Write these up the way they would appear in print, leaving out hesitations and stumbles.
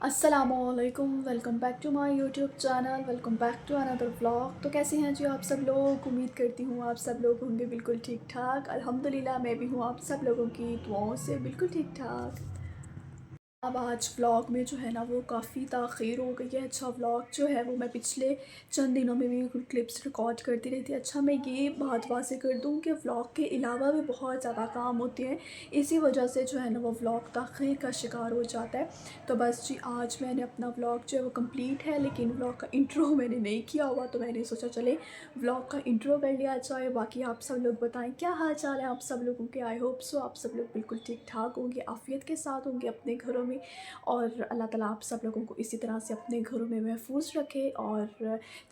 अस्सलामुअलैकुम, welcome back to my YouTube channel, welcome back to another vlog. तो कैसे हैं जी आप सब लोग? उम्मीद करती हूँ आप सब लोग होंगे बिल्कुल ठीक ठाक। अल्हम्दुलिल्लाह मैं भी हूँ आप सब लोगों की दुआओं से बिल्कुल ठीक ठाक। अब आज व्लॉग में जो है ना वो काफ़ी ताख़ीर हो गई है। अच्छा, व्लॉग जो है वो मैं पिछले चंद दिनों में भी क्लिप्स रिकॉर्ड करती रही थी। अच्छा, मैं ये बात वाज़ेह कर दूँ कि व्लॉग के अलावा भी बहुत ज़्यादा काम होते हैं, इसी वजह से जो है ना वो व्लॉग ताख़ीर का शिकार हो जाता है। तो बस जी, आज मैंने अपना व्लॉग जो है वो कंप्लीट है, लेकिन व्लॉग का इंट्रो मैंने नहीं किया हुआ, तो मैंने सोचा चले व्लॉग का इंट्रो कर लिया जाए। बाकी आप सब लोग बताएं क्या हाल चाल है आप सब लोगों के। आई होप सो आप सब लोग बिल्कुल ठीक ठाक होंगे, आफ़ियत के साथ होंगे अपने घरों में, और अल्लाह ताला आप सब लोगों को इसी तरह से अपने घरों में महफूज रखे। और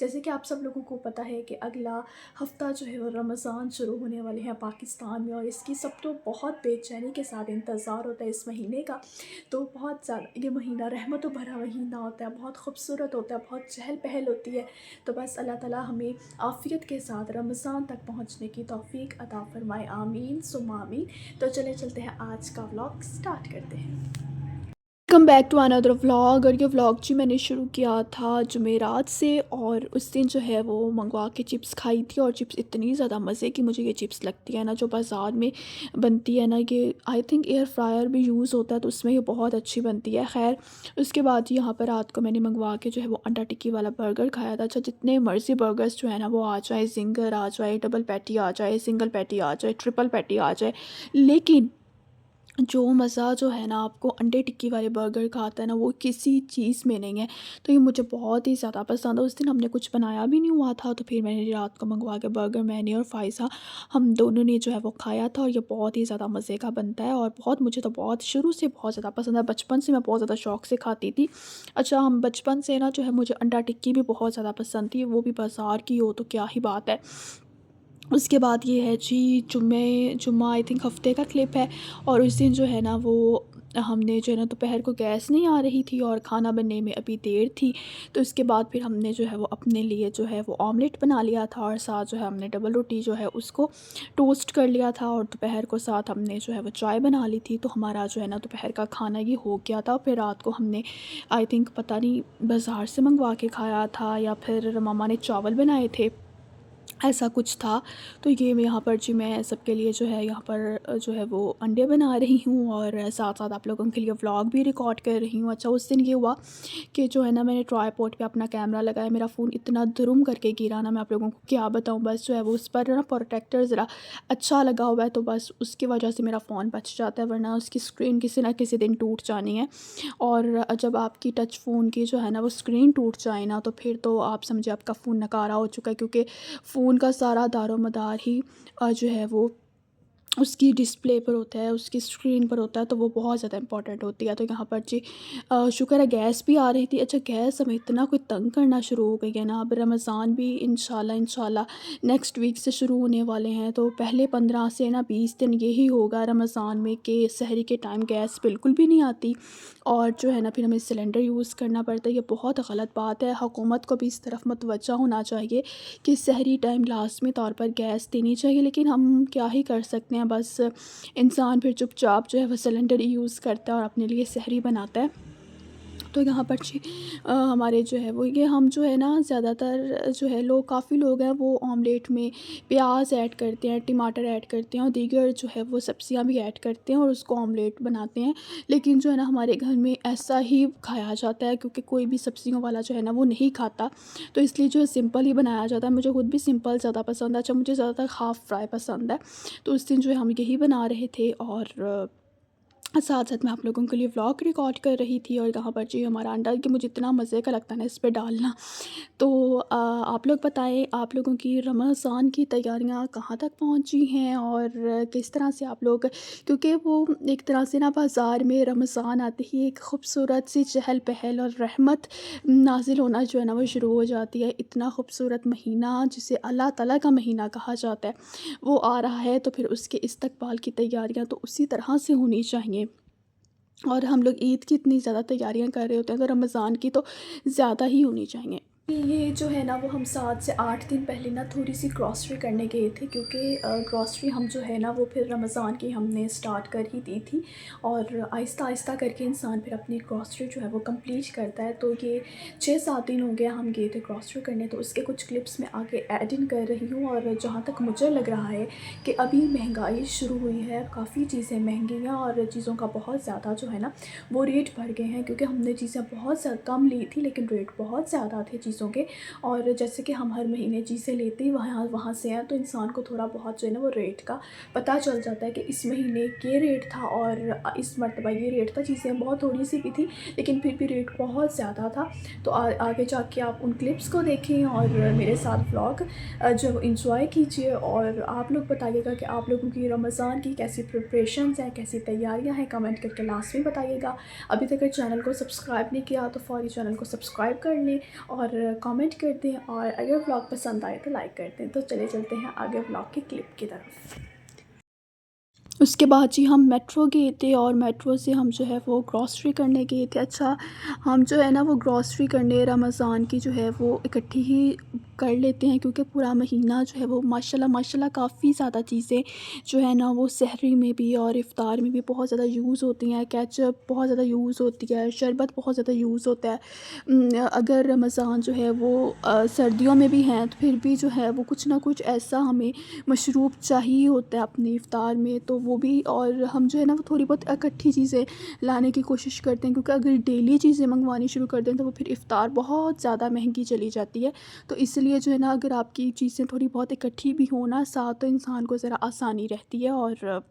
जैसे कि आप सब लोगों को पता है कि अगला हफ़्ता जो है वो रमज़ान शुरू होने वाले हैं पाकिस्तान में, और इसकी सब तो बहुत बेचैनी के साथ इंतज़ार होता है इस महीने का। तो बहुत ज़्यादा ये महीना रहमतों भरा महीना होता है, बहुत खूबसूरत होता है, बहुत चहल पहल होती है। तो बस अल्लाह ताला हमें आफ़ियत के साथ रमज़ान तक पहुँचने की तौफ़ीक अता फ़रमाए, आमीन सुम्मा आमीन। तो चले चलते हैं, आज का व्लॉग स्टार्ट करते हैं। Welcome back to another vlog. और ये व्लॉग जी मैंने शुरू किया था जुमेरात से, और उस दिन जो है वो मंगवा के चिप्स खाई थी, और चिप्स इतनी ज़्यादा मज़े की मुझे ये चिप्स लगती है ना जो बाज़ार में बनती है ना, ये आई थिंक एयर फ्रायर भी यूज़ होता है तो उसमें ये बहुत अच्छी बनती है। खैर, उसके बाद यहाँ पर रात को मैंने मंगवा के जो है वो अंडा टिक्की वाला बर्गर खाया था। अच्छा, जितने मर्ज़ी बर्गर्स जो है ना वो आ जाए, जिंगर आ जाए, डबल पैटी आ जाए, सिंगल पैटी आ जाए, ट्रिपल पैटी आ जाए, लेकिन जो मज़ा जो है ना आपको अंडे टिक्की वाले बर्गर का आता है ना वो किसी चीज़ में नहीं है। तो ये मुझे बहुत ही ज़्यादा पसंद है। उस दिन हमने कुछ बनाया भी नहीं हुआ था, तो फिर मैंने रात को मंगवा के बर्गर, मैंने और फ़ायज़ा, हम दोनों ने जो है वो खाया था, और ये बहुत ही ज़्यादा मज़े का बनता है, और बहुत मुझे तो बहुत शुरू से बहुत ज़्यादा पसंद है। बचपन से मैं बहुत ज़्यादा शौक़ से खाती थी। अच्छा, हम बचपन से ना जो है मुझे अंडा टिक्की भी बहुत ज़्यादा पसंद थी, वो भी बाज़ार की हो तो क्या ही बात है। उसके बाद ये है जी, जुम्मा आई थिंक हफ़्ते का क्लिप है, और उस दिन जो है ना वो हमने जो है ना दोपहर को गैस नहीं आ रही थी और खाना बनने में अभी देर थी, तो इसके बाद फिर हमने जो है वो अपने लिए जो है वो ऑमलेट बना लिया था, और साथ जो है हमने डबल रोटी जो है उसको टोस्ट कर लिया था, और दोपहर को साथ हमने जो है वो चाय बना ली थी। तो हमारा जो है ना दोपहर का खाना ये हो गया था। फिर रात को हमने आई थिंक पता नहीं बाज़ार से मंगवा के खाया था या फिर मम्मा ने चावल बनाए थे, ऐसा कुछ था। तो ये मैं यहाँ पर जी मैं सबके लिए जो है यहाँ पर जो है वो अंडे बना रही हूँ, और साथ-साथ आप लोगों के लिए व्लॉग भी रिकॉर्ड कर रही हूँ। अच्छा, उस दिन ये हुआ कि जो है ना मैंने ट्राइपॉड पे अपना कैमरा लगाया, मेरा फ़ोन इतना दुरुम करके गिरा ना, मैं आप लोगों को क्या बताऊँ। बस जो है वो उस पर ना प्रोटेक्टर ज़रा अच्छा लगा हुआ है, तो बस उसकी वजह से मेरा फ़ोन बच जाता है, वरना उसकी स्क्रीन किसी ना किसी दिन टूट जानी है। और जब आपकी टच फ़ोन की जो है ना वो स्क्रीन टूट जाए ना, तो फिर तो आप समझिए आपका फ़ोन नकारा हो चुका है, क्योंकि फ़ोन का सारा दारोमदार ही जो है वो उसकी डिस्प्ले पर होता है, उसकी स्क्रीन पर होता है, तो वो बहुत ज़्यादा इम्पोर्टेंट होती है। तो यहाँ पर जी शुक्र है गैस भी आ रही थी। अच्छा, गैस हमें इतना कोई तंग करना शुरू हो गई है ना, अब रमज़ान भी इंशाल्लाह नेक्स्ट वीक से शुरू होने वाले हैं, तो पहले 15 से ना 20 दिन यही होगा रमज़ान में कि सहरी के टाइम गैस बिल्कुल भी नहीं आती, और जो है ना फिर हमें सिलेंडर यूज़ करना पड़ता है। ये बहुत गलत बात है, हुकूमत को भी इस तरफ मुतवज्जा होना चाहिए कि सहरी टाइम लाज़मी तौर पर गैस देनी चाहिए, लेकिन हम क्या ही कर सकते हैं। बस इंसान फिर चुपचाप जो है वो सिलेंडर ही यूज़ करता है और अपने लिए सहरी बनाता है। तो यहाँ पर जी हमारे जो है वो ये हम जो है ना ज़्यादातर जो है लोग, काफ़ी लोग हैं वो ऑमलेट में प्याज ऐड करते हैं, टमाटर ऐड करते हैं, और दीगर जो है वो सब्जियां भी ऐड करते हैं और उसको ऑमलेट बनाते हैं। लेकिन जो है ना हमारे घर में ऐसा ही खाया जाता है, क्योंकि कोई भी सब्जियों वाला जो है ना वो नहीं खाता, तो इसलिए जो है सिंपल ही बनाया जाता है। मुझे खुद भी सिंपल ज़्यादा पसंद है। अच्छा, मुझे ज़्यादातर हाफ़ फ्राई पसंद है, तो उस दिन जो है हम यही बना रहे थे, और साथ-साथ मैं आप लोगों के लिए व्लॉग रिकॉर्ड कर रही थी। और यहाँ पर जी हमारा अंडा, कि मुझे इतना मज़े का लगता है ना इस पे डालना। तो आप लोग बताएँ, आप लोगों की रमज़ान की तैयारियाँ कहाँ तक पहुँची हैं, और किस तरह से आप लोग, क्योंकि वो एक तरह से ना बाज़ार में रमज़ान आते ही एक खूबसूरत सी चहल-पहल और रहमत नाज़िल होना जो है ना वो शुरू हो जाती है। इतना खूबसूरत महीना जिसे अल्लाह ताला का महीना कहा जाता है, वो आ रहा है, तो फिर उसके इस्तकबाल की तैयारियाँ तो उसी तरह से होनी चाहिए। और हम लोग ईद की इतनी ज़्यादा तैयारियां कर रहे होते हैं, तो रमज़ान की तो ज़्यादा ही होनी चाहिए। ये जो है ना वो हम 7 से 8 दिन पहले ना थोड़ी-सी ग्रॉसरी करने गए थे, क्योंकि ग्रॉसरी हम जो है ना वो फिर रमज़ान की हमने स्टार्ट कर ही दी थी, और आहिस्ता-आहिस्ता करके इंसान फिर अपनी ग्रॉसरी जो है वो कंप्लीट करता है। तो ये 6-7 दिन हो गया हम गए थे ग्रॉसरी करने, तो उसके कुछ क्लिप्स मैं आगे ऐड इन कर रही हूँ। और जहाँ तक मुझे लग रहा है कि अभी महँगाई शुरू हुई है, काफ़ी चीज़ें महँगी हैं और चीज़ों का बहुत ज़्यादा जो है ना वो रेट बढ़ गए हैं, क्योंकि हमने चीज़ें बहुत कम ली थी लेकिन रेट बहुत ज़्यादा थे चीज़ों के। और जैसे कि हम हर महीने चीज़ें लेते ही वहाँ वहाँ से हैं, तो इंसान को थोड़ा बहुत जो है ना वो रेट का पता चल जाता है कि इस महीने ये रेट था और इस मरतबा ये रेट था। चीज़ें बहुत थोड़ी सी भी थी लेकिन फिर भी रेट बहुत ज़्यादा था। तो आगे जाके आप उन क्लिप्स को देखें और मेरे साथ व्लॉग जो है वो इंजॉय कीजिए। और आप लोग बताइएगा कि आप लोगों की रमज़ान की कैसी प्रिपरेशंस हैं, कैसी तैयारियां हैं, कमेंट करके लास्ट में बताइएगा। अभी तक अगर चैनल को सब्सक्राइब नहीं किया तो फ़ौरी चैनल को सब्सक्राइब कर लें और कमेंट कर दें, और अगर व्लॉग पसंद आए तो लाइक कर दें। तो चले चलते हैं आगे व्लॉग के क्लिप की तरफ। उसके बाद जी हम मेट्रो गए थे और मेट्रो से हम जो है वो ग्रॉसरी करने गए थे। अच्छा, हम जो है ना वो ग्रॉसरी करने रमज़ान की जो है वो इकट्ठी ही कर लेते हैं, क्योंकि पूरा महीना जो है वो माशाल्लाह माशाल्लाह काफ़ी ज़्यादा चीज़ें जो है ना वो सहरी में भी और इफ़्तार में भी बहुत ज़्यादा यूज़ होती हैं। केचप बहुत ज़्यादा यूज़ होती है, शरबत बहुत ज़्यादा यूज़ होता है। अगर रमज़ान जो है वो सर्दियों में भी हैं तो फिर भी जो है वो कुछ ना कुछ ऐसा हमें मशरूब चाहिए होता है अपने इफ़्तार में, तो वो भी। और हम जो है ना वो थोड़ी बहुत इकट्ठी चीज़ें लाने की कोशिश करते हैं, क्योंकि अगर डेली चीज़ें मंगवानी शुरू कर दें तो वो फिर इफ़्तार बहुत ज़्यादा महंगी चली जाती है। तो इसलिए जो है ना अगर आपकी चीज़ें थोड़ी बहुत इकट्ठी भी हो ना साथ, तो इंसान को ज़रा आसानी रहती है। और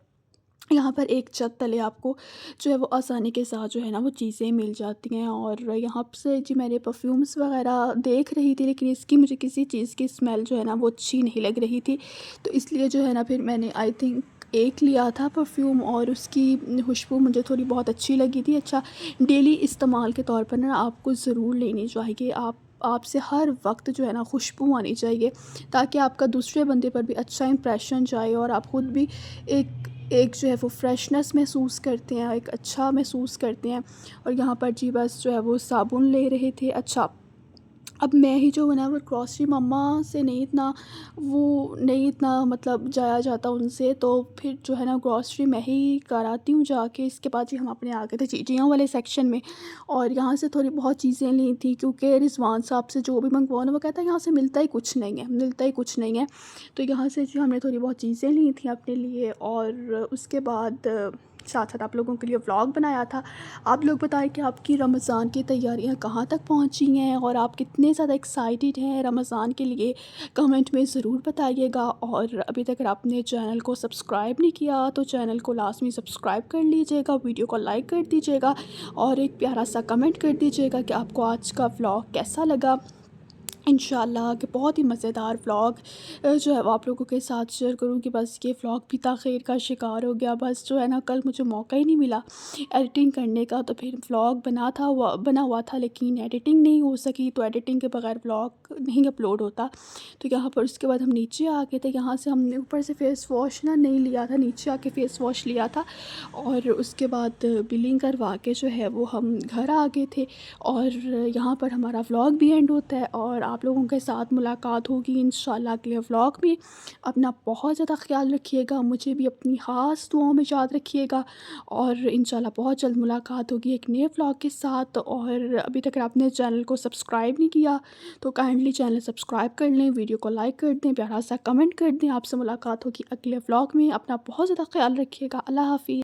यहाँ पर एक छत तले आपको जो है वो आसानी के साथ जो है ना वो चीज़ें मिल जाती हैं। और यहाँ से जी मैंने परफ्यूम्स वगैरह देख रही थी, लेकिन इसकी मुझे किसी चीज़ की स्मेल जो है ना वो अच्छी नहीं लग रही थी, तो इसलिए जो है ना फिर मैंने आई थिंक एक लिया था परफ्यूम, और उसकी खुशबू मुझे थोड़ी बहुत अच्छी लगी थी। अच्छा, डेली इस्तेमाल के तौर पर ना आपको ज़रूर लेनी चाहिए। आपसे हर वक्त जो है ना खुशबू आनी चाहिए, ताकि आपका दूसरे बंदे पर भी अच्छा इंप्रेशन जाए और आप ख़ुद भी एक एक जो है वो फ्रेशनेस महसूस करते हैं, एक अच्छा महसूस करते हैं। और यहाँ पर जी बस जो है वो साबुन ले रहे थे। अच्छा, अब मैं ही जो है ना वो ग्रॉसरी मम्मा से नहीं इतना मतलब जाया जाता उनसे, तो फिर जो है ना ग्रॉसरी मैं ही कराती हूँ जाके। इसके बाद ही हम अपने आ गए थे चीज़ियों वाले सेक्शन में, और यहाँ से थोड़ी बहुत चीज़ें ली थी, क्योंकि रिजवान साहब से जो भी मंगवाओ ना वो कहता है यहाँ से मिलता ही कुछ नहीं है, मिलता ही कुछ नहीं है। तो यहाँ से जो हमने थोड़ी बहुत चीज़ें ली थी अपने लिए, और उसके बाद साथ साथ आप लोगों के लिए व्लॉग बनाया था। आप लोग बताएं कि आपकी रमज़ान की तैयारियां कहाँ तक पहुँची हैं और आप कितने ज़्यादा एक्साइटेड हैं रमज़ान के लिए, कमेंट में ज़रूर बताइएगा। और अभी तक अगर आपने चैनल को सब्सक्राइब नहीं किया तो चैनल को लाजमी सब्सक्राइब कर लीजिएगा, वीडियो को लाइक कर दीजिएगा और एक प्यारा सा कमेंट कर दीजिएगा कि आपको आज का व्लॉग कैसा लगा। इंशाल्लाह कि बहुत ही मज़ेदार व्लॉग जो है वो आप लोगों के साथ शेयर करूँगी। बस ये व्लॉग भी ताख़ीर का शिकार हो गया। बस जो है ना कल मुझे मौका ही नहीं मिला एडिटिंग करने का, तो फिर व्लॉग बना हुआ था लेकिन एडिटिंग नहीं हो सकी, तो एडिटिंग के बगैर व्लॉग नहीं अपलोड होता। तो यहाँ पर उसके बाद हम नीचे आ गए थे। यहाँ से हमने ऊपर से फ़ेस वॉश ना नहीं लिया था, नीचे आके फ़ेस वॉश लिया था, और उसके बाद बिलिंग करवा के जो है वो हम घर आ गए थे। और यहाँ पर हमारा व्लॉग भी एंड होता है और आप लोगों के साथ मुलाकात होगी इंशाल्लाह अगले व्लॉग में। अपना बहुत ज़्यादा ख्याल रखिएगा, मुझे भी अपनी ख़ास दुआओं में याद रखिएगा, और इंशाल्लाह बहुत जल्द मुलाकात होगी एक नए व्लॉग के साथ। और अभी तक अगर आपने चैनल को सब्सक्राइब नहीं किया तो काइंडली चैनल सब्सक्राइब कर लें, वीडियो को लाइक कर दें, प्यारा सा कमेंट कर दें। आपसे मुलाकात होगी अगले व्लॉग में। अपना बहुत ज़्यादा ख्याल रखिएगा। अल्लाह हाफ़िज़।